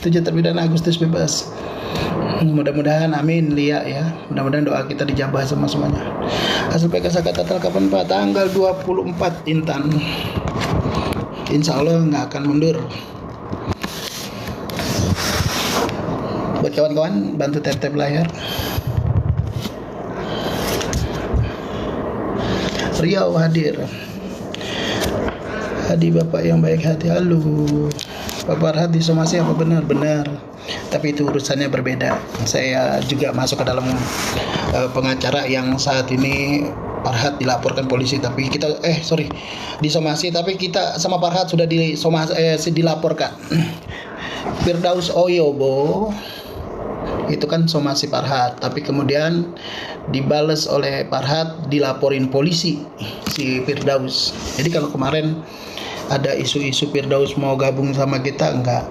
7 terpidana Agustus bebas. Mudah-mudahan, amin, Lia ya. Mudah-mudahan doa kita dijabah sama semuanya. Hasil PK Saka total kapan Pak? Tanggal 24 Intan. Insya Allah nggak akan mundur. Buat kawan-kawan, bantu tap-tap layar. Riau hadir. Hadi Bapak yang baik hati. Halo Pak Farhad, disomasi apa benar? Tapi itu urusannya berbeda. Saya juga masuk ke dalam pengacara yang saat ini Farhad dilaporkan polisi, tapi kita disomasi, tapi kita sama Farhad sudah dilaporkan. Firdaus Oyobo itu kan somasi Farhad, tapi kemudian dibales oleh Farhad, dilaporin polisi si Firdaus. Jadi kalau kemarin ada isu-isu Firdaus mau gabung sama kita, enggak.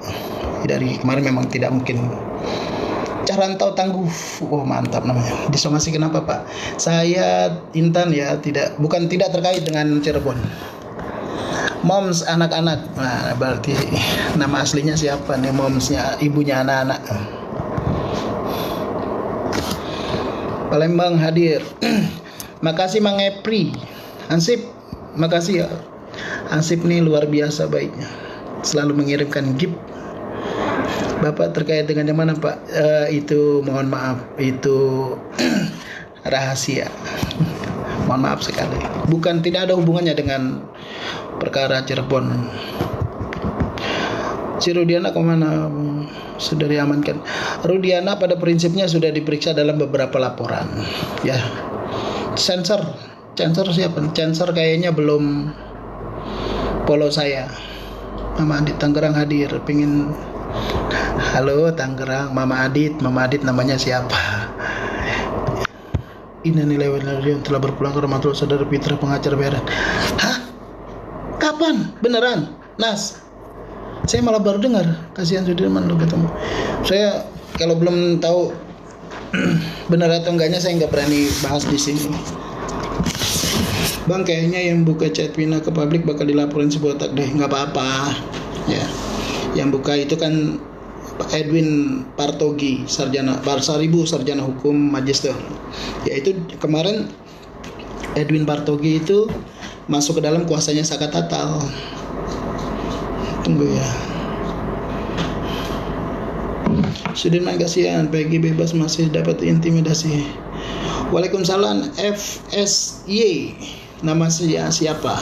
Dari kemarin memang tidak mungkin. Carantau tangguh, oh mantap namanya. Disomasi kenapa Pak? Saya Intan ya, bukan tidak terkait dengan Cirebon. Moms anak-anak, nah berarti nama aslinya siapa nih? Momsnya, ibunya anak-anak. Palembang hadir. Makasih Mang Epri. Ansip, makasih ya. Ansip nih luar biasa baiknya, selalu mengirimkan gift. Bapak terkait dengan yang mana Pak? Itu mohon maaf, itu rahasia. Mohon maaf sekali. Bukan, tidak ada hubungannya dengan perkara Cirebon. Si Rudiana kemana? Sudah diamankan. Rudiana pada prinsipnya sudah diperiksa dalam beberapa laporan. Ya. Sensor siapa? Sensor kayaknya belum follow saya. Mama Adit Tangerang hadir. Pingin. Halo Tangerang, Mama Adit namanya siapa? Ini nilai yang telah berpulang ke rumah tua saudara Fitra pengacara bayaran. Hah? Kapan? Beneran? Nas? Saya malah baru dengar. Kasihan Sudirman lo ketemu. Saya kalau belum tahu benar atau enggaknya saya nggak berani bahas di sini. Bang, kayaknya yang buka chat Vina ke publik bakal dilaporin si botak deh. Nggak apa-apa. Ya. Yang buka itu kan Edwin Partogi, sarjana hukum magister. Yaitu kemarin Edwin Partogi itu masuk ke dalam kuasanya Saka Tatal. Tunggu ya. Sudirman kasihan, Peggy bebas masih dapat intimidasi. Waalaikumsalam FSY. Nama siapa?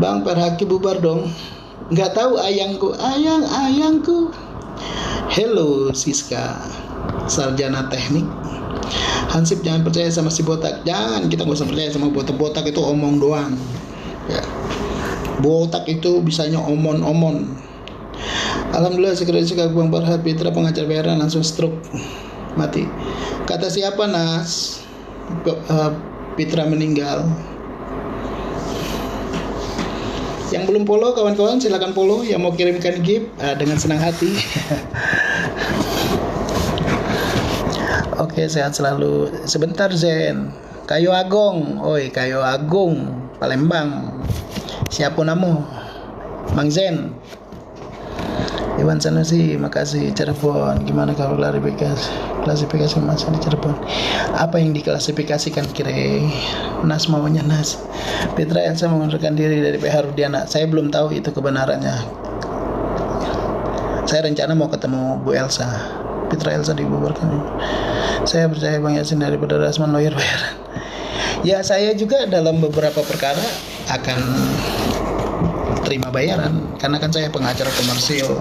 Bang Perhaki bubar dong. Nggak tahu ayangku. Hello Siska, sarjana teknik. Hansip jangan percaya sama si botak. Jangan, kita nggak usah percaya sama botak. Botak itu omong doang ya. Botak itu bisanya omon. Alhamdulillah sekretaris Bang Farhad Fitra pengacara bayaran langsung stroke mati. Kata siapa Nas? Fitra meninggal. Yang belum follow kawan-kawan silakan follow. Yang mau kirimkan gift dengan senang hati. Oke, sehat selalu. Sebentar Zen. Kayu Agung, Kayu Agung, Palembang. Siapa namo? Mang Zen. Iwan Sanusi, makasih. Cirebon, gimana kalau klasifikasi masa di Cirebon? Apa yang diklasifikasikan kira? Nas maunya Nas. Fitra Elsa mengundurkan diri dari PH Rudiana. Saya belum tahu itu kebenarannya. Saya rencana mau ketemu Bu Elsa. Fitra Elsa dibubarkan. Saya percaya Bang Yasin daripada Rasman lawyer bayaran. Ya, saya juga dalam beberapa perkara akan terima bayaran karena kan saya pengacara komersil.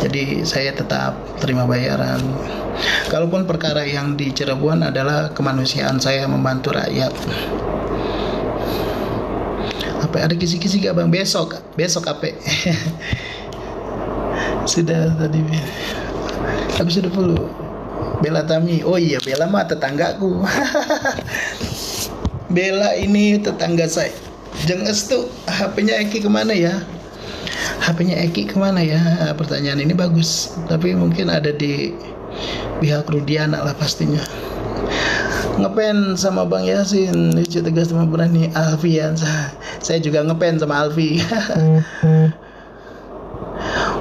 Jadi saya tetap terima bayaran. Kalaupun perkara yang di Cirebon adalah kemanusiaan, saya membantu rakyat. Apa ada kisi-kisi gak Bang? Besok apa? Sudah tadi. Habis sudah dulu. Bella Tami. Oh iya, Bella mah tetanggaku. Bella ini tetangga saya. Jenges tuh HP-nya Eki kemana ya? Pertanyaan ini bagus. Tapi mungkin ada di pihak Rudiana lah pastinya. Ngepen sama Bang Yasin, lucu tegas sama berani. Alfian, saya juga ngepen sama Alfi.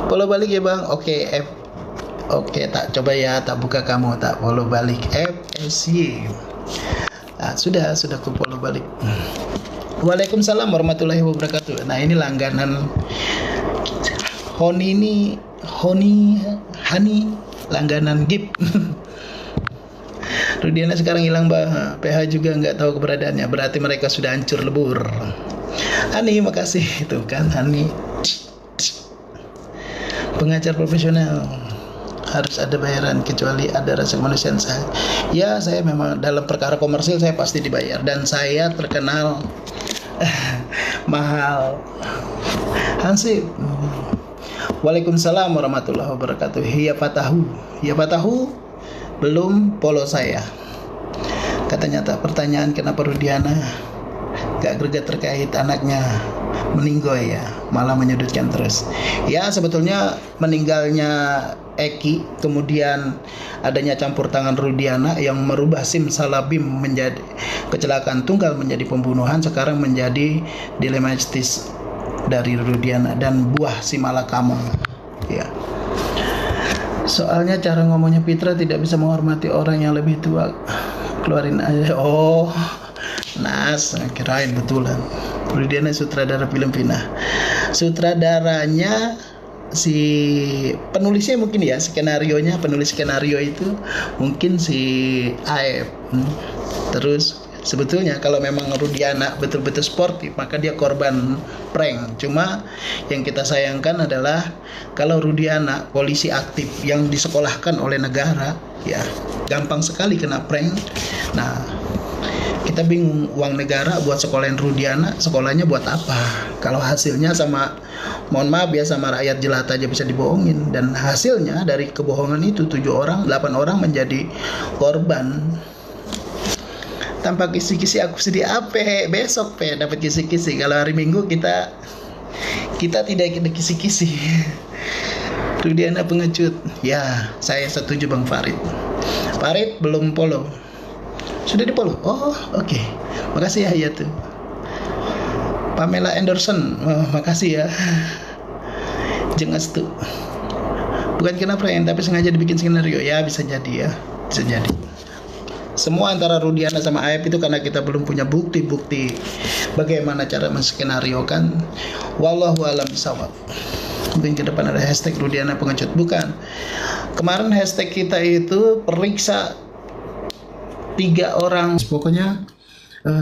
Follow balik ya bang. Oke, oke, tak coba ya, tak buka kamu, tak follow balik FSY. Nah, sudah ku follow balik. Waalaikumsalam warahmatullahi wabarakatuh. Nah, ini langganan Hani langganan GIP. Rudiana sekarang hilang bah. PH juga nggak tahu keberadaannya. Berarti mereka sudah hancur lebur. Hani, makasih. Itu kan Hani, pengacara profesional, harus ada bayaran kecuali ada rasa kemanusiaan saya. Ya, saya memang dalam perkara komersil saya pasti dibayar dan saya terkenal mahal. Hansip. Waalaikumsalam warahmatullahi wabarakatuh. Ya Fatahu belum follow saya. Katanya tak pertanyaan kenapa Rudiana gak greget terkait anaknya meninggoy ya, malah menyudutkan terus. Ya, sebetulnya meninggalnya Eki, kemudian adanya campur tangan Rudiana yang merubah simsalabim menjadi kecelakaan tunggal menjadi pembunuhan, sekarang menjadi dilematis dari Rudiana dan buah si malakama. Ya. Soalnya cara ngomongnya Fitra tidak bisa menghormati orang yang lebih tua. Keluarin aja. Oh, Nas, kirain betulan. Rudiana sutradara film Vina. Sutradaranya si penulisnya mungkin ya, penulis skenario itu mungkin si Aep. Terus sebetulnya kalau memang Rudiana betul-betul sportif, maka dia korban prank. Cuma yang kita sayangkan adalah kalau Rudiana polisi aktif yang disekolahkan oleh negara, ya gampang sekali kena prank. Nah, kita bingung, uang negara buat sekolahin Rudiana, sekolahnya buat apa? Kalau hasilnya sama, mohon maaf ya, sama rakyat jelata aja bisa dibohongin. Dan hasilnya dari kebohongan itu 8 orang menjadi korban. Tanpa kisi-kisi aku sedih apa besok dapat kisi-kisi. Kalau hari Minggu kita tidak ada kisi-kisi. Rudiana pengecut. Ya, saya setuju Bang Farid. Farid belum follow. Sudah di follow? Oh, oke. Makasih ya tuh. Pamela Anderson. Oh, makasih ya. Jengas tuh. Bukan kena prank, tapi sengaja dibikin skenario. Ya, bisa jadi ya. Bisa jadi. Semua antara Rudiana sama Aep itu karena kita belum punya bukti-bukti bagaimana cara menskenariokan. Wallahu a'lam bishawab. Mungkin ke depan ada hashtag Rudiana pengecut. Bukan. Kemarin hashtag kita itu periksa 3 orang. Pokoknya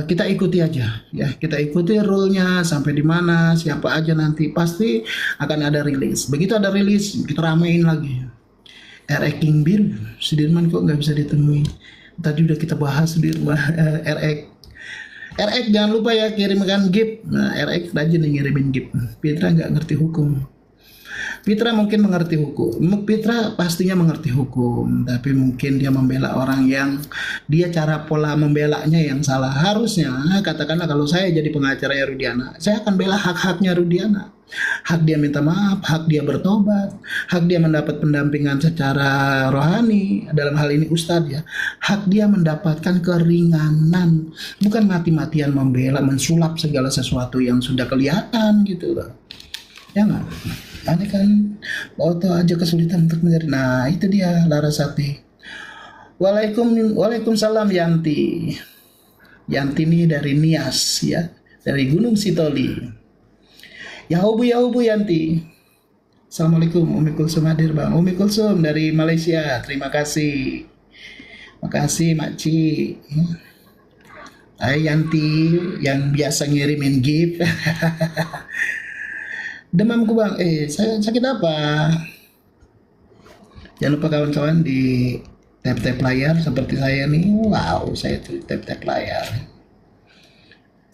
kita ikuti aja ya. Kita ikuti rule-nya sampai di mana, siapa aja nanti pasti akan ada rilis. Begitu ada rilis, kita ramein lagi. RX King Biru, Sudirman kok nggak bisa ditemui. Tadi udah kita bahas di rumah RX jangan lupa ya kirimkan gift. Nah, RX rajin nih ngirimin gift. Fitra nggak ngerti hukum. Fitra mungkin mengerti hukum. Fitra pastinya mengerti hukum, tapi mungkin dia membela orang yang dia cara pola membelanya yang salah. Harusnya katakanlah kalau saya jadi pengacaranya Rudiana, saya akan bela hak-haknya Rudiana. Hak dia minta maaf, hak dia bertobat, hak dia mendapat pendampingan secara rohani, dalam hal ini ustadz ya. Hak dia mendapatkan keringanan, bukan mati-matian membela, mensulap segala sesuatu yang sudah kelihatan gitu loh. Ya nggak? Aneh kan, auto aja kesulitan untuk mencari. Nah itu dia Larasati. Waalaikumsalam Yanti. Yanti ini dari Nias ya, dari Gunung Sitoli. Yahubu Yanti. Assalamualaikum Umi Kulsum hadir bang. Umi Kulsum dari Malaysia. Terima kasih. Makasih Makci. Hai Yanti yang biasa ngirimin gift. Demamku bang. Saya sakit apa? Jangan lupa kawan-kawan di tap-tap layar seperti saya nih. Wow, saya tuh tap-tap layar.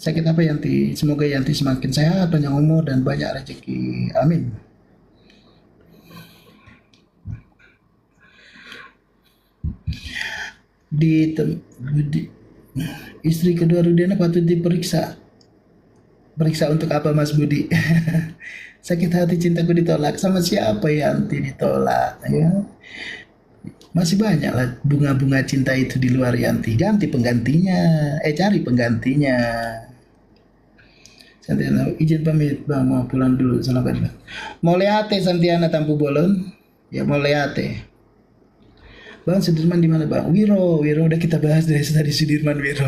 Sakit apa Yanti? Semoga Yanti semakin sehat, panjang umur dan banyak rezeki. Amin. Di istri kedua Rudiana patut diperiksa. Periksa untuk apa Mas Budi? Sakit hati cintaku ditolak. Sama siapa Yanti ditolak ya? Masih banyak lah bunga-bunga cinta itu di luar Yanti. Ganti penggantinya. Cari penggantinya. Santiana, izin pamit bang, mau pulang dulu, selamat bang. Mau lihat Santiana Tampu Bolon, ya mau lihat. Bang Sudirman di mana bang? Wiro udah kita bahas dari tadi Sudirman Wiro.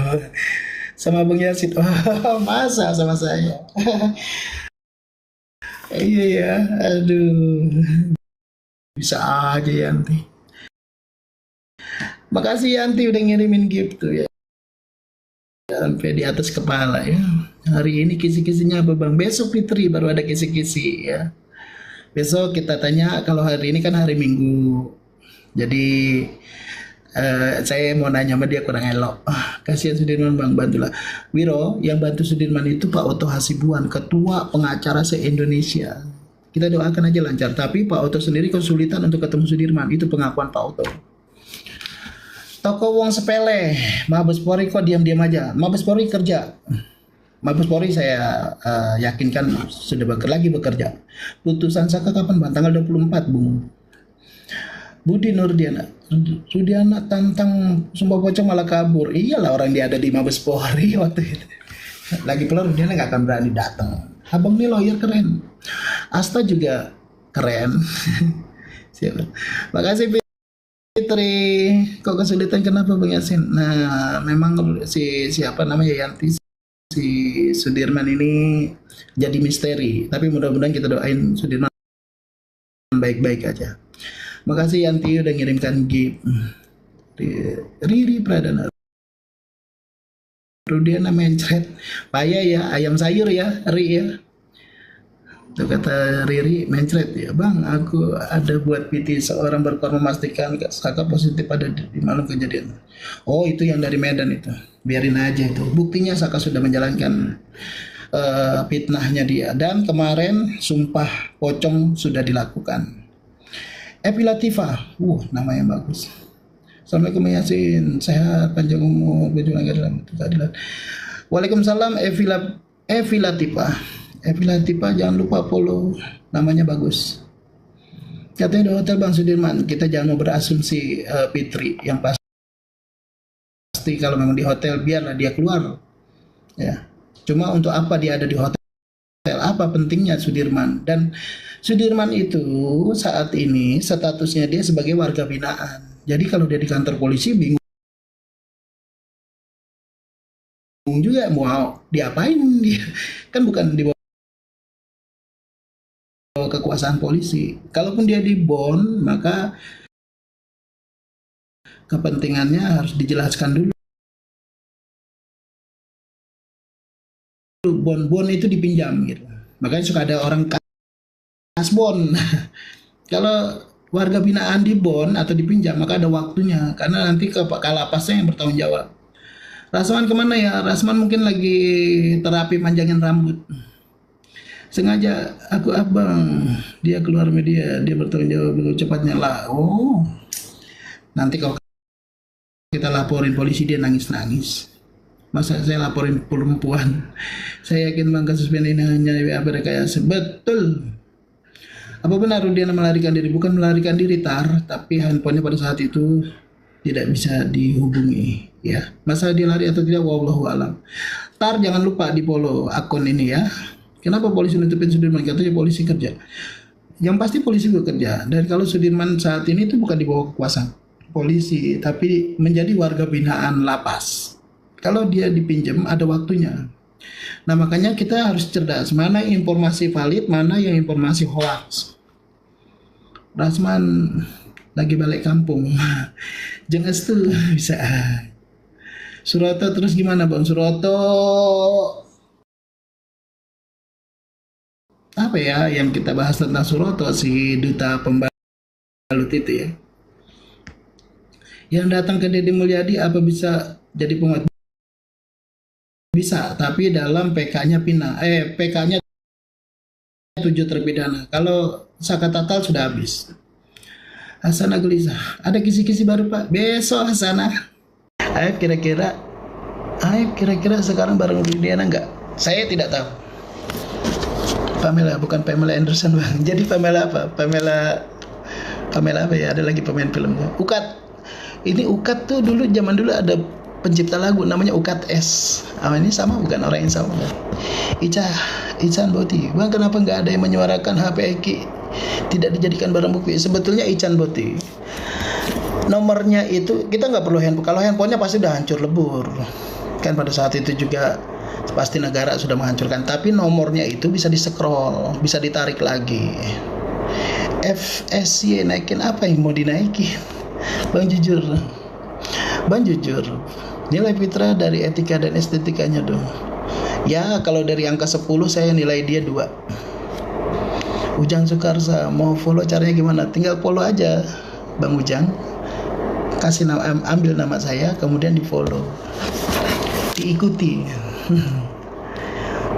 Sama Bang Yasin. Oh, masa sama saya? Iya ya, aduh. Bisa aja Yanti. Makasih Yanti udah ngirimin gift tuh ya. Sampai di atas kepala ya. Hari ini kisi-kisinya apa bang? Besok Fitri baru ada kisi-kisi ya. Besok kita tanya, kalau hari ini kan hari Minggu. Jadi saya mau nanya sama dia kurang elok. Kasihan Sudirman bang, bantulah. Wiro, yang bantu Sudirman itu Pak Oto Hasibuan, ketua pengacara se-Indonesia. Kita doakan aja lancar. Tapi Pak Oto sendiri kesulitan untuk ketemu Sudirman. Itu pengakuan Pak Oto. Toko uang sepele, Mabes Polri kok diam-diam aja. Mabes Polri kerja. Mabes Polri saya yakinkan sudah lagi bekerja. Putusan Saka kapan bang? Tanggal 24 Bung. Budi Nurdiana tantang Sumpah Pocong malah kabur. Iyalah, orang dia ada di Mabes Polri waktu itu. Lagi pula Nurdiana nggak akan berani datang. Abang nih lawyer keren. Asta juga keren. Siapa? Makasih Fitri. Kok kesulitan kenapa Bang Yasin? Nah, memang siapa namanya Yanti, si Sudirman ini jadi misteri. Tapi mudah-mudahan kita doain Sudirman baik-baik aja. Makasih Yanti udah ngirimkan gift. Riri Pradana. Rudiana mencret. Payah ya, ayam sayur ya, Ri ya. Itu kata Riri mencret ya. Bang, aku ada buat PT seorang berkorban memastikan Saka positif ada di malam kejadian. Oh, itu yang dari Medan itu. Biarin aja itu. Buktinya Saka sudah menjalankan fitnahnya dia. Dan kemarin sumpah pocong sudah dilakukan. Epi Latifah, namanya bagus. Assalamualaikum Yasin, sehat panjang umur, berjuang dalam keadilan. Waalaikumsalam Evi Latifah. Evi Latifah jangan lupa follow, namanya bagus. Katanya di hotel Bang Sudirman, kita jangan mau berasumsi Fitri, yang pasti kalau memang di hotel biarlah dia keluar. Ya. Cuma untuk apa dia ada di hotel? Apa pentingnya Sudirman? Dan Sudirman itu saat ini statusnya dia sebagai warga binaan. Jadi kalau dia di kantor polisi bingung juga mau diapain dia. Kan bukan di bawah kekuasaan polisi. Kalaupun dia di bond, maka kepentingannya harus dijelaskan dulu. Bon itu dipinjam gitu. Makanya suka ada orang kasbon. Kalau warga binaan di bon atau dipinjam, maka ada waktunya. Karena nanti ke kalapasnya yang bertanggung jawab. Rasman kemana ya? Rasman mungkin lagi terapi manjangin rambut. Sengaja aku abang, dia keluar media, dia bertanggung jawab cepatnya lah. Oh, nanti kalau kita laporin polisi dia nangis-nangis. Masa saya laporin perempuan? Saya yakin bang kasus ini hanya rekayasa. Betul. Apa benar Rudiana melarikan diri? Bukan melarikan diri tapi handphonenya pada saat itu tidak bisa dihubungi. Ya, masa dia lari atau tidak? Wallahu alam. Jangan lupa di follow akun ini ya. Kenapa polisi nutupin Sudirman? Katanya polisi kerja. Yang pasti polisi bekerja. Dan kalau Sudirman saat ini itu bukan di bawah kekuasaan polisi, tapi menjadi warga binaan lapas. Kalau dia dipinjam ada waktunya. Nah makanya kita harus cerdas. Mana informasi valid, mana yang informasi hoax. Rasman lagi balik kampung. Jangan tuh bisa. Suroto terus gimana bang? Suroto apa ya yang kita bahas tentang Suroto, si duta pembalut itu ya, yang datang ke Deddy Mulyadi apa bisa jadi penguat? Bisa, tapi dalam PK-nya PK-nya 7 terpidana. Kalau Saka Tatal sudah habis. Hasana Gelisah, ada kisi-kisi baru Pak? Besok Hasana. Aib kira-kira sekarang bareng Rudiana enggak? Saya tidak tahu. Pamela, bukan Pamela Anderson bang. Jadi Pamela apa? Pamela apa ya? Ada lagi pemain filmnya. Ukat. Ini Ukat tuh zaman dulu ada pencipta lagu namanya Ukat S. Ini sama bukan orang yang sama kan? Ican Boti. Bang, kenapa nggak ada yang menyuarakan HP Eki tidak dijadikan barang bukti? Sebetulnya Ican Boti, nomornya itu kita nggak perlu handphone. Kalau handphonenya pasti udah hancur lebur. Kan pada saat itu juga pasti negara sudah menghancurkan. Tapi nomornya itu bisa di-scroll, bisa ditarik lagi. FSY naikin apa yang mau dinaikin? Bang jujur. Nilai Fitra dari etika dan estetikanya dong. Ya kalau dari angka 10 saya nilai dia 2. Ujang Sukarsa mau follow, caranya gimana? Tinggal follow aja Bang Ujang. Kasih ambil nama saya, kemudian di follow, diikuti.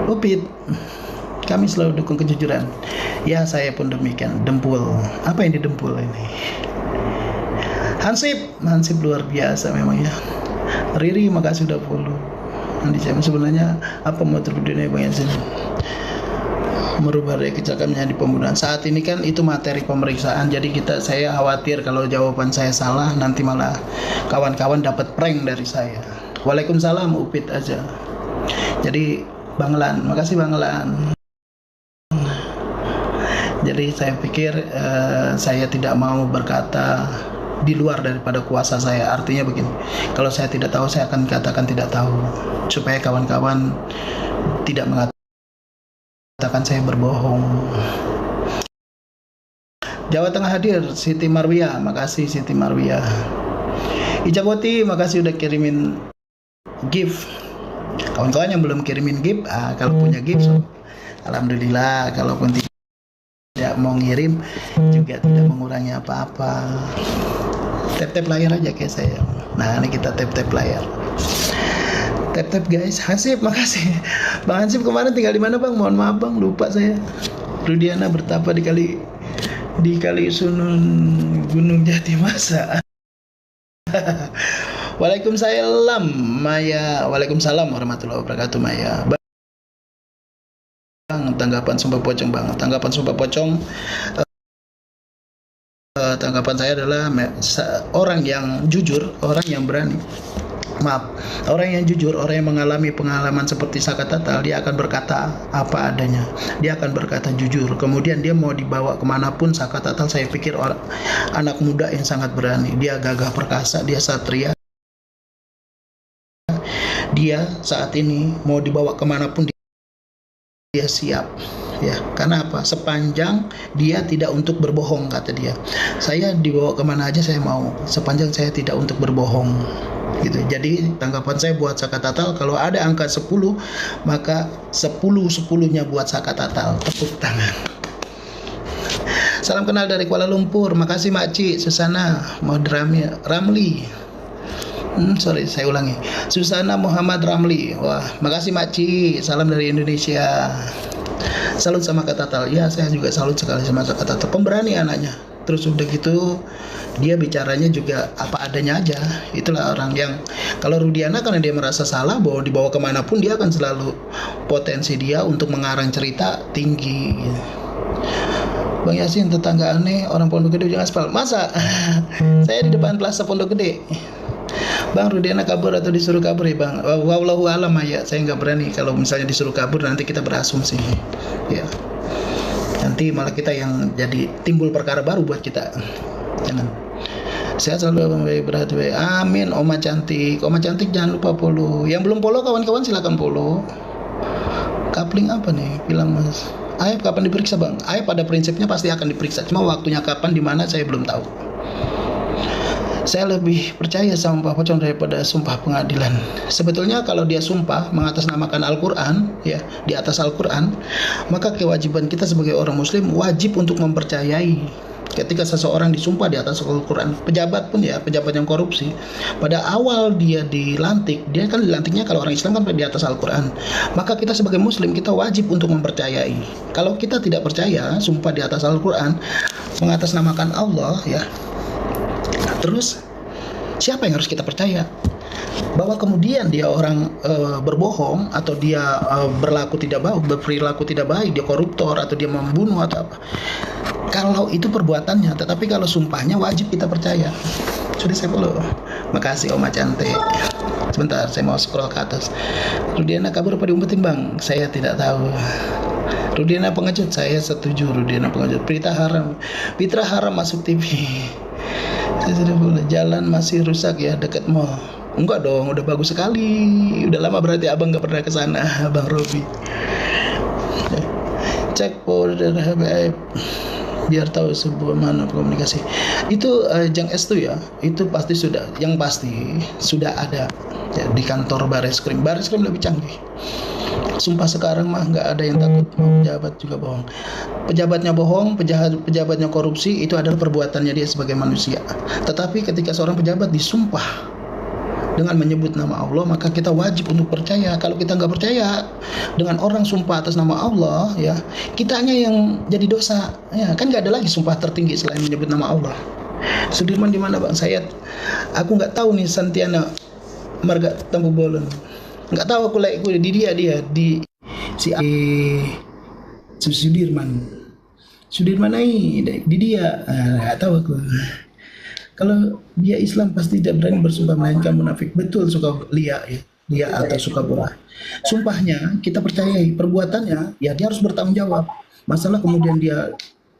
Upit, kami selalu dukung kejujuran. Ya saya pun demikian. Dempul, apa yang didempul ini? Hansip luar biasa memang ya. Riri, makasih udah follow. Nanti saya sebenarnya apa motif dunia Bang Yasin? Merubah dari kecelakaan menjadi pembunuhan. Saat ini kan itu materi pemeriksaan, jadi saya khawatir kalau jawaban saya salah nanti malah kawan-kawan dapat prank dari saya. Waalaikumsalam, Upit aja. Jadi Bang Lan, makasih Bang Lan. Jadi saya pikir saya tidak mau berkata di luar daripada kuasa saya. Artinya begini, kalau saya tidak tahu saya akan katakan tidak tahu, supaya kawan-kawan tidak mengatakan saya berbohong. Jawa Tengah hadir, Siti Marwiyah, makasih Siti Marwiyah. Ijaboti, makasih udah kirimin gift. Kawan-kawan yang belum kirimin gift, kalau punya gift, alhamdulillah. Kalaupun tidak mau ngirim juga tidak mengurangi apa-apa. Tap-tap layar aja kayak saya. Nah ini kita tap-tap layar. Tap-tap guys. Hansip, makasih Bang Hansip. Kemarin tinggal di mana Bang? Mohon maaf Bang, lupa saya. Rudiana bertapa di Kali Sunun Gunung Jati Masa. Waalaikumsalam Maya. Waalaikumsalam warahmatullahi wabarakatuh Maya. Bang, tanggapan Sumpah Pocong Bang. Tanggapan Sumpah Pocong, tanggapan saya adalah orang yang jujur, orang yang berani. Orang yang jujur, orang yang mengalami pengalaman seperti Saka Tatal, dia akan berkata apa adanya. Dia akan berkata jujur. Kemudian dia mau dibawa kemanapun. Saka Tatal saya pikir anak muda yang sangat berani. Dia gagah perkasa, dia satria. Dia saat ini mau dibawa kemanapun dia siap. Ya, karena apa? Sepanjang dia tidak untuk berbohong, kata dia. Saya dibawa kemana aja saya mau, sepanjang saya tidak untuk berbohong. Gitu. Jadi tanggapan saya buat Saka Tatal, kalau ada angka 10, maka 10-10-nya buat Saka Tatal. Tepuk tangan. Salam kenal dari Kuala Lumpur. Makasih Makci Susana Ramli. Saya ulangi. Susana Muhammad Ramli. Wah, makasih Makci. Salam dari Indonesia. Salut sama Kak Tatal. Ya, saya juga salut sekali sama Kak Tatal. Pemberani anaknya. Terus udah gitu dia bicaranya juga apa adanya aja. Itulah orang yang, kalau Rudiana karena dia merasa salah bahwa dibawa kemanapun dia akan selalu, potensi dia untuk mengarang cerita tinggi. Bang Yasin, tetangga aneh orang Pondok Gede ujung aspal. Masa? Saya di depan Plaza Pondok Gede. Bang, Rudiana kabur atau disuruh kabur ya Bang? Wallahu alam ya, saya nggak berani. Kalau misalnya disuruh kabur nanti kita berasumsi ya, nanti malah kita yang jadi timbul perkara baru buat kita. Jangan. Sehat selalu Bang, berhati. Amin. Oma cantik jangan lupa follow. Yang belum follow kawan-kawan silakan follow. Kapling apa nih bilang Mas Aib, kapan diperiksa Bang? Aib pada prinsipnya pasti akan diperiksa, cuma waktunya kapan di mana saya belum tahu. Saya lebih percaya sama Pak Pocong daripada sumpah pengadilan. Sebetulnya kalau dia sumpah mengatasnamakan Al-Quran, ya, di atas Al-Quran, maka kewajiban kita sebagai orang Muslim wajib untuk mempercayai. Ketika seseorang disumpah di atas Al-Quran, pejabat pun ya, pejabat yang korupsi, pada awal dia dilantik, dia kan dilantiknya kalau orang Islam kan di atas Al-Quran. Maka kita sebagai Muslim, kita wajib untuk mempercayai. Kalau kita tidak percaya, sumpah di atas Al-Quran, mengatasnamakan Allah, ya, terus siapa yang harus kita percaya? Bahwa kemudian dia orang berbohong atau dia berperilaku tidak baik, dia koruptor atau dia membunuh atau apa. Kalau itu perbuatannya, tetapi kalau sumpahnya wajib kita percaya. Sudah saya follow. Makasih Oma cantik. Sebentar, saya mau scroll ke atas. Rudiana kabur apa diumpetin bang? Saya tidak tahu. Rudiana pengecut, saya setuju. Rudiana pengecut. Fitra haram masuk TV. Saya sudah boleh. Jalan masih rusak ya dekat mall. Enggak dong, udah bagus sekali. Udah lama berarti abang nggak pernah ke sana, Bang Robi. Cek folder HBI biar tahu sebuah mana komunikasi itu. Jang S tuh ya, itu pasti sudah, yang pasti sudah ada ya, di kantor Bareskrim lebih canggih. Sumpah sekarang mah nggak ada yang takut, mau pejabat juga bohong, pejabatnya bohong, pejabatnya korupsi, itu adalah perbuatannya dia sebagai manusia. Tetapi ketika seorang pejabat disumpah dengan menyebut nama Allah, maka kita wajib untuk percaya. Kalau kita nggak percaya dengan orang sumpah atas nama Allah, ya kitanya yang jadi dosa. Ya kan nggak ada lagi sumpah tertinggi selain menyebut nama Allah. Sudirman di mana bang? Aku nggak tahu nih. Santiana Marga Tampu Bolon. Nggak tahu aku di dia di si Sudirman. Sudirman di dia. Nggak tahu aku. Kalau dia Islam pasti tidak berani bersumpah melainkan munafik. Betul, suka lia ya, lia atau suka bohong. Sumpahnya kita percayai, perbuatannya ya dia harus bertanggung jawab. Masalah kemudian dia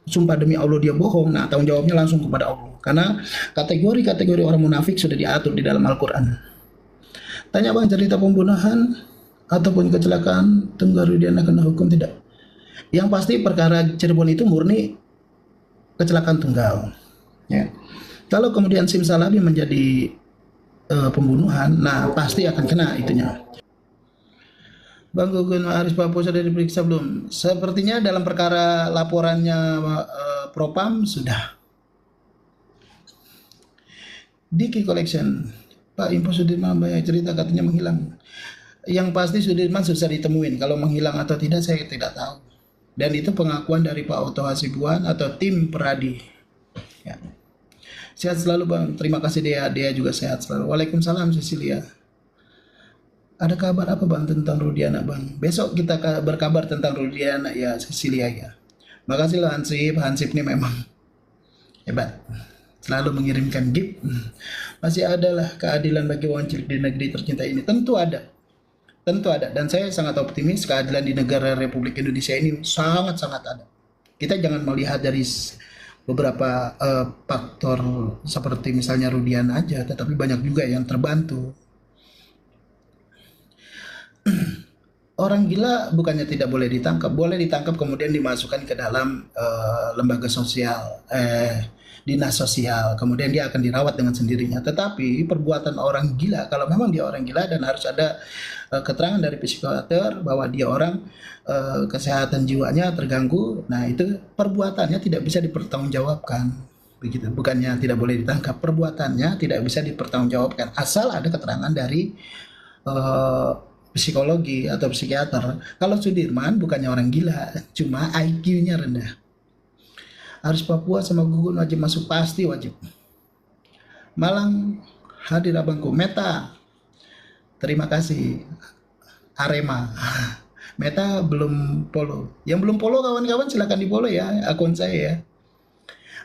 sumpah demi Allah dia bohong, nah tanggung jawabnya langsung kepada Allah. Karena kategori orang munafik sudah diatur di dalam Al-Quran. Tanya bang, cerita pembunuhan ataupun kecelakaan Tunggal Rudiana kena hukum tidak? Yang pasti perkara Cirebon itu murni kecelakaan tunggal. Ya. Kalau kemudian simsalabim menjadi pembunuhan, nah pasti akan kena itunya. Bang Gugun Aris Papua sudah diperiksa belum? Sepertinya dalam perkara laporannya Propam sudah. Diki Collection, Pak Info Sudirman banyak cerita katanya menghilang. Yang pasti Sudirman susah ditemuin. Kalau menghilang atau tidak saya tidak tahu. Dan itu pengakuan dari Pak Oto Hasibuan atau tim Peradi. Ya. Sehat selalu bang, terima kasih Dea juga sehat selalu. Waalaikumsalam Cecilia. Ada kabar apa bang tentang Rudiana bang? Besok kita berkabar tentang Rudiana ya Cecilia ya. Makasih loh Hansip ini memang hebat. Selalu mengirimkan gift. Masih ada lah keadilan bagi wong cilik di negeri tercinta ini. Tentu ada. Dan saya sangat optimis keadilan di negara Republik Indonesia ini sangat-sangat ada. Kita jangan melihat dari beberapa faktor seperti misalnya Rudiana aja, tetapi banyak juga yang terbantu. Orang gila bukannya tidak boleh ditangkap kemudian dimasukkan ke dalam lembaga sosial, dinas sosial, kemudian dia akan dirawat dengan sendirinya. Tetapi perbuatan orang gila, kalau memang dia orang gila dan harus ada keterangan dari psikiater bahwa dia orang kesehatan jiwanya terganggu, nah itu perbuatannya tidak bisa dipertanggungjawabkan, begitu. Bukannya tidak boleh ditangkap, perbuatannya tidak bisa dipertanggungjawabkan asal ada keterangan dari psikologi atau psikiater. Kalau Sudirman bukannya orang gila, cuma IQ-nya rendah. Harus Papua sama Gugun wajib masuk, pasti wajib. Malang hadir abangku. Meta, terima kasih. Arema. Meta belum follow. Yang belum follow kawan-kawan silakan di follow ya akun saya ya.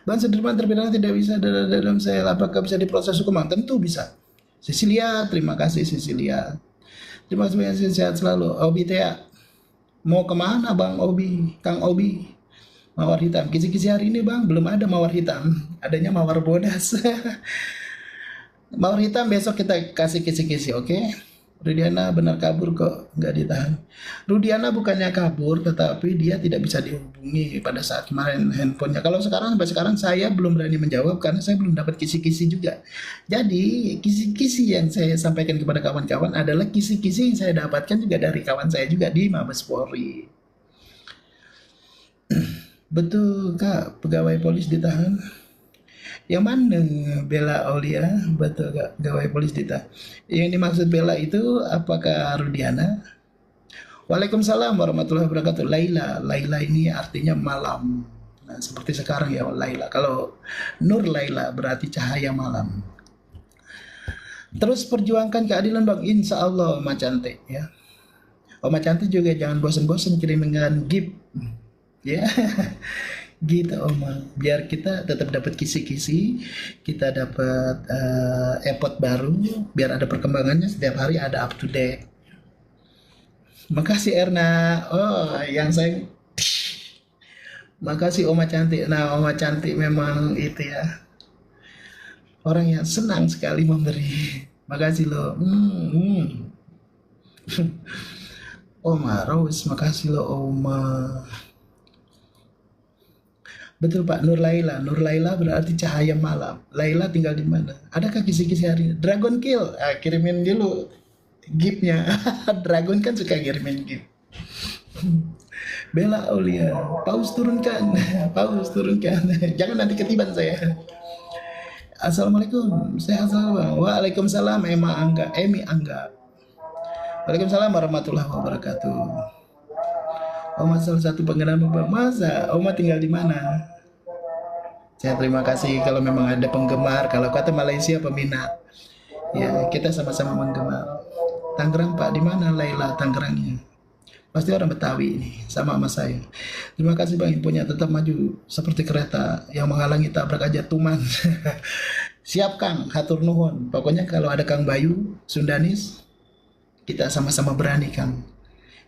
Bang Sudirman terpidana tidak bisa dalam sel, apakah bisa diproses hukum? Tentu bisa. Cecilia, terima kasih Cecilia. Terima kasih, sehat selalu. Obi Tea, mau kemana bang Obi? Kang Obi, mawar hitam. Kisi-kisi hari ini bang belum ada mawar hitam, adanya mawar bodas. Mawar hitam besok kita kasih kisi-kisi, oke? Rudiana benar kabur kok, nggak ditahan. Rudiana bukannya kabur, tetapi dia tidak bisa dihubungi pada saat kemarin handphonenya. Kalau sampai sekarang saya belum berani menjawab karena saya belum dapat kisi-kisi juga. Jadi kisi-kisi yang saya sampaikan kepada kawan-kawan adalah kisi-kisi yang saya dapatkan juga dari kawan saya juga di Mabes Polri. Betul kak, pegawai polis ditahan. Yang mana Bella Aulia? Betul kak, pegawai polis ditahan. Yang dimaksud Bella itu apakah Rudiana? Waalaikumsalam warahmatullahi wabarakatuh. Laila ini artinya malam. Nah, seperti sekarang ya Laila. Kalau Nur Laila berarti cahaya malam. Terus perjuangkan keadilan bang, insya Allah Oma Cantik ya. Oma Cantik juga jangan bosan-bosan kirim dengan gift ya. Gitu Oma, biar kita tetap dapat kisi-kisi, kita dapat epot baru, biar ada perkembangannya setiap hari, ada up to date. Makasih Erna. Oh, yang saya makasih Oma cantik. Nah, Oma cantik memang itu ya, orang yang senang sekali memberi. Makasih loh. Oma Rose, makasih loh Oma. Betul Pak, Nur Laila. Nur Laila berarti cahaya malam. Laila tinggal di mana? Adakah kisi-kisi hari ini? Dragon Kill. Kirimin dulu giftnya. Dragon kan suka kirimin gift. Bella Aulia, paus turunkan, paus turunkan. Jangan nanti ketiban saya. Assalamualaikum, saya Bang. Waalaikumsalam, Emi Angga. Waalaikumsalam warahmatullahi wabarakatuh. Oma salah satu penggemar Bang. Masa? Oma tinggal di mana? Saya terima kasih kalau memang ada penggemar. Kalau kata Malaysia peminat, ya kita sama-sama menggemar. Tangerang Pak, di mana Laila Tangerangnya? Pasti orang Betawi ini, sama saya. Terima kasih Bang, infonya tetap maju seperti kereta yang menghalangi tabrak aja tuman. Siap Kang, hatur nuhun. Pokoknya kalau ada Kang Bayu, Sundanis, kita sama-sama berani Kang.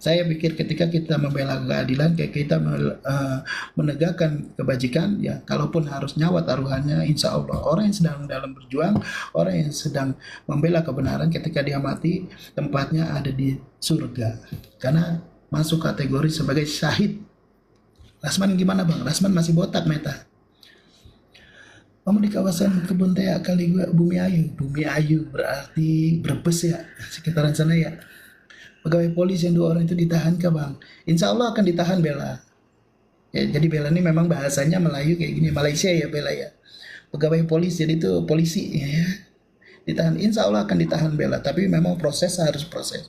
Saya pikir ketika kita membela keadilan, kayak kita menegakkan kebajikan, ya kalaupun harus nyawa taruhannya, insya Allah orang yang sedang dalam berjuang, orang yang sedang membela kebenaran, ketika dia mati, tempatnya ada di surga. Karena masuk kategori sebagai syahid. Rasman gimana Bang? Rasman masih botak meta. Om di kawasan kebun teh kali gue Bumi Ayu. Bumi Ayu berarti Brebes ya, sekitaran sana ya. Pegawai polisi yang 2 orang itu ditahan ke Bang. Insya Allah akan ditahan Bella. Ya, jadi Bella ini memang bahasanya Melayu kayak gini, Malaysia ya Bella ya. Pegawai polisi, jadi itu polisi ya. Ditahan, insya Allah akan ditahan Bella. Tapi memang proses harus proses.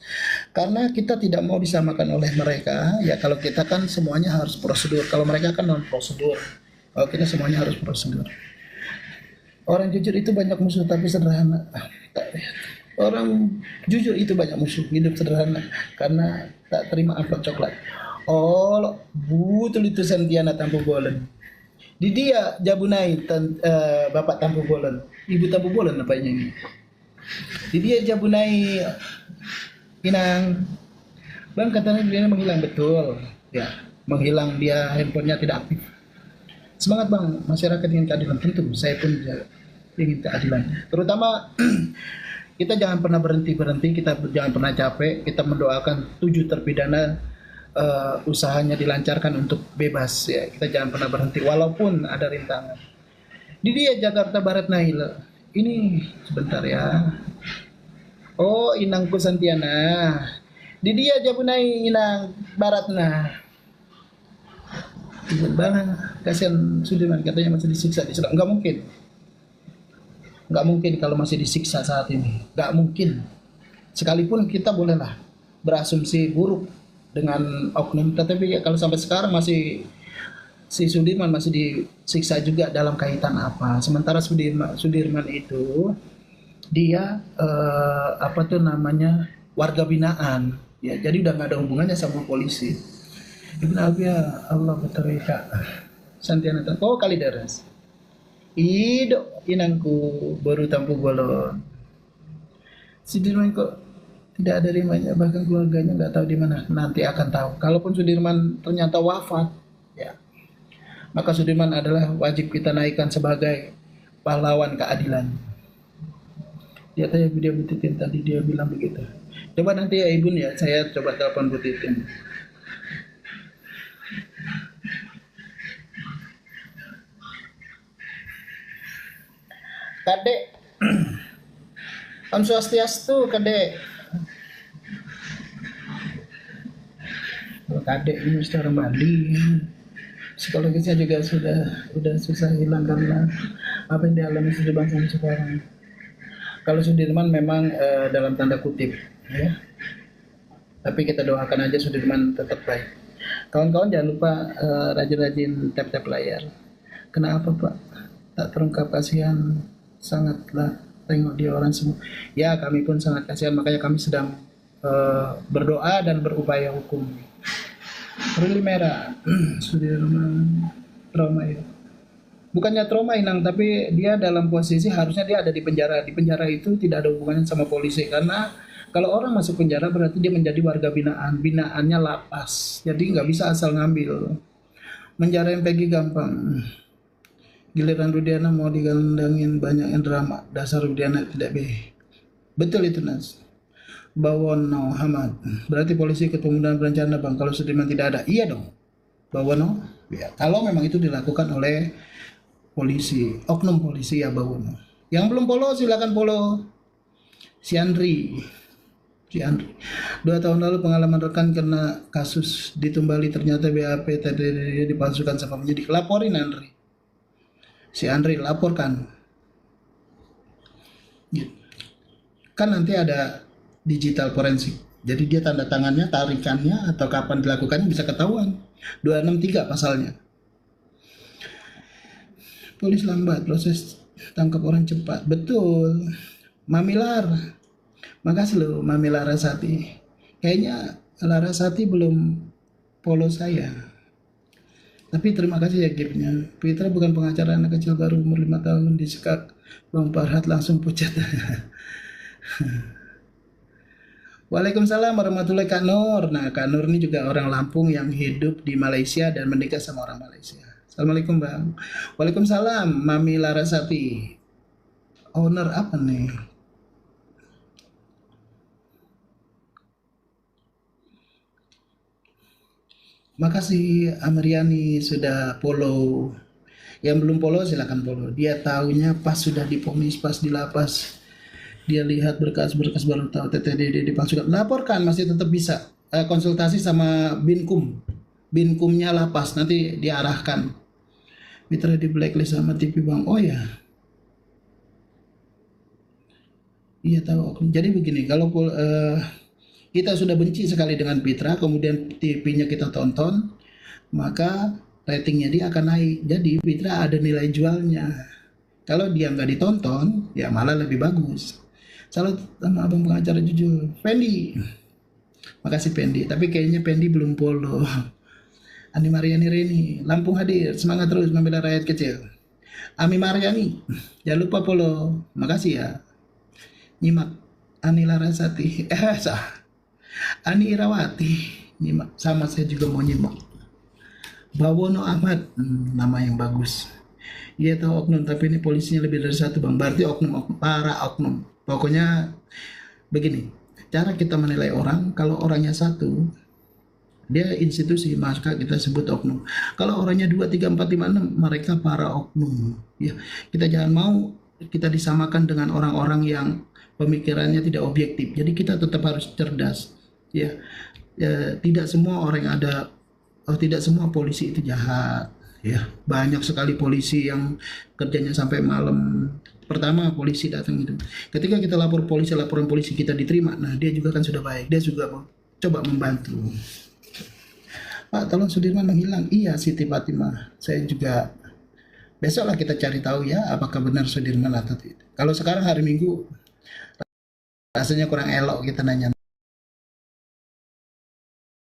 Karena kita tidak mau disamakan oleh mereka. Ya kalau kita kan semuanya harus prosedur. Kalau mereka kan non prosedur. Kalau kita semuanya harus prosedur. Orang jujur itu banyak musuh tapi sederhana. Orang jujur itu banyak musuh, hidup sederhana karena tak terima amplop coklat. Oh, betul itu Santiana Tampu Bolen. Di dia Jabunai Bapak Tampu Bolen, Ibu Tampu Bolen apa ini? Di dia Jabunai Inang. Bang katanya dia menghilang betul. Ya, menghilang, dia handphonenya tidak aktif. Semangat Bang, masyarakat ingin keadilan, tentu saya pun ingin keadilan. Terutama kita jangan pernah berhenti, kita jangan pernah capek, kita mendoakan 7 terpidana usahanya dilancarkan untuk bebas ya. Kita jangan pernah berhenti walaupun ada rintangan. Di dia Jakarta Barat Naila. Ini sebentar ya. Oh, Inangku Santiana. Di dia Jabunai Inang Baratna. Bang, kasihan Sudirman katanya masih disiksa di sana. Enggak mungkin. Nggak mungkin kalau masih disiksa saat ini, nggak mungkin. Sekalipun kita bolehlah berasumsi buruk dengan oknum, tetapi kalau sampai sekarang masih si Sudirman masih disiksa juga dalam kaitan apa? Sementara Sudirman itu dia apa tuh namanya warga binaan, ya jadi udah nggak ada hubungannya sama polisi. Ibn Abia Allah beterika Santiana oh kali daras. Ido inangku baru Tampu Bolon. Sudirman kok tidak ada rimanya, bahkan keluarganya nggak tahu di mana. Nanti akan tahu. Kalaupun Sudirman ternyata wafat, ya maka Sudirman adalah wajib kita naikkan sebagai pahlawan keadilan. Dia tanya dia Butitin tadi dia bilang begitu. Coba nanti ya Ibu ya, saya coba telepon Butitin. Kadek Om Swastiastu Kadek. Kadek ini secara Bali psikologisnya juga sudah susah hilang karena apa yang dialami Sudirman sampai sekarang. Kalau Sudirman memang dalam tanda kutip ya, tapi kita doakan aja Sudirman tetap baik. Kawan-kawan jangan lupa rajin-rajin tap-tap layar. Kenapa Pak? Tak terungkap, kasihan sangatlah tengok dia orang semua. Ya kami pun sangat kasihan, makanya kami sedang berdoa dan berupaya hukum. Ruli merah Sudirman trauma ya. Bukannya trauma Inang, tapi dia dalam posisi harusnya dia ada di penjara. Di penjara itu tidak ada hubungannya sama polisi, karena kalau orang masuk penjara berarti dia menjadi warga binaan. Binaannya lapas, jadi nggak bisa asal ngambil. Menjarain Peggy gampang. Giliran Rudiana mau digandangin banyak yang drama. Dasar Rudiana tidak be. Betul itu Nas. Bawono Hamad. Berarti polisi ketemu dan berencana bang. Kalau Sudirman tidak ada, iya dong. Bawono. Ya, kalau memang itu dilakukan oleh polisi, oknum polisi ya Bawono. Yang belum follow silakan follow. Si Andri. 2 tahun lalu pengalaman rekan kena kasus ditumbali ternyata BAP tadi dipalsukan sama penyidik. Laporin Andri. Si Andri laporkan. Kan nanti ada digital forensik. Jadi dia tanda tangannya, tarikannya atau kapan dilakukannya bisa ketahuan. 263 pasalnya. Polis lambat, proses tangkap orang cepat. Betul. Mamilar. Makasih loh Mami Larasati. Kayaknya Larasati belum follow saya. Tapi terima kasih ya giftnya. Fitra bukan pengacara anak kecil baru umur 5 tahun disekak. Bang Farhat langsung pucat. Waalaikumsalam warahmatullahi Kak Nur. Nah Kak Nur ini juga orang Lampung yang hidup di Malaysia dan menikah sama orang Malaysia. Assalamualaikum Bang. Waalaikumsalam Mami Larasati. Owner apa nih? Makasih Amriani sudah follow. Yang belum follow silakan follow. Dia tahunya pas sudah diponis, pas di lapas. Dia lihat berkas-berkas baru tahu TTDD dipalsukan. Laporkan masih tetap bisa. Konsultasi sama Binkum. Binkumnya lapas nanti diarahkan. Mitra di blacklist sama TV Bang. Oh ya. Iya tahu. Jadi begini, kalau kita sudah benci sekali dengan Fitra, kemudian TV-nya kita tonton, maka ratingnya dia akan naik. Jadi Fitra ada nilai jualnya. Kalau dia nggak ditonton, ya malah lebih bagus. Salut sama abang pengacara jujur, Fendi. Makasih Fendi, tapi kayaknya Fendi belum follow. Ani Mariani Reni, Lampung hadir, semangat terus membela rakyat kecil. Ami Mariani, jangan lupa follow. Makasih ya. Nyimak Ani Larasati, Ani Irawati, nyimak. Sama saya juga mau nyimak. Bawono Ahmad, nama yang bagus. Iya tahu oknum, tapi ini polisinya lebih dari satu bang. Berarti oknum, para oknum. Pokoknya begini, cara kita menilai orang, kalau orangnya satu, dia institusi, maka kita sebut oknum. Kalau orangnya 2, 3, 4, 5, 6, mereka para oknum. Ya, kita jangan mau kita disamakan dengan orang-orang yang pemikirannya tidak objektif. Jadi kita tetap harus cerdas. Ya, tidak semua orang yang ada, tidak semua polisi itu jahat. Ya, banyak sekali polisi yang kerjanya sampai malam. Pertama polisi datang itu. Ketika kita lapor polisi, laporan polisi kita diterima, nah dia juga kan sudah baik. Dia juga coba membantu. Pak, tolong Sudirman menghilang. Iya, Siti Fatimah. Saya juga besoklah kita cari tahu ya, apakah benar Sudirman atau tidak. Kalau sekarang hari Minggu, rasanya kurang elok kita nanya.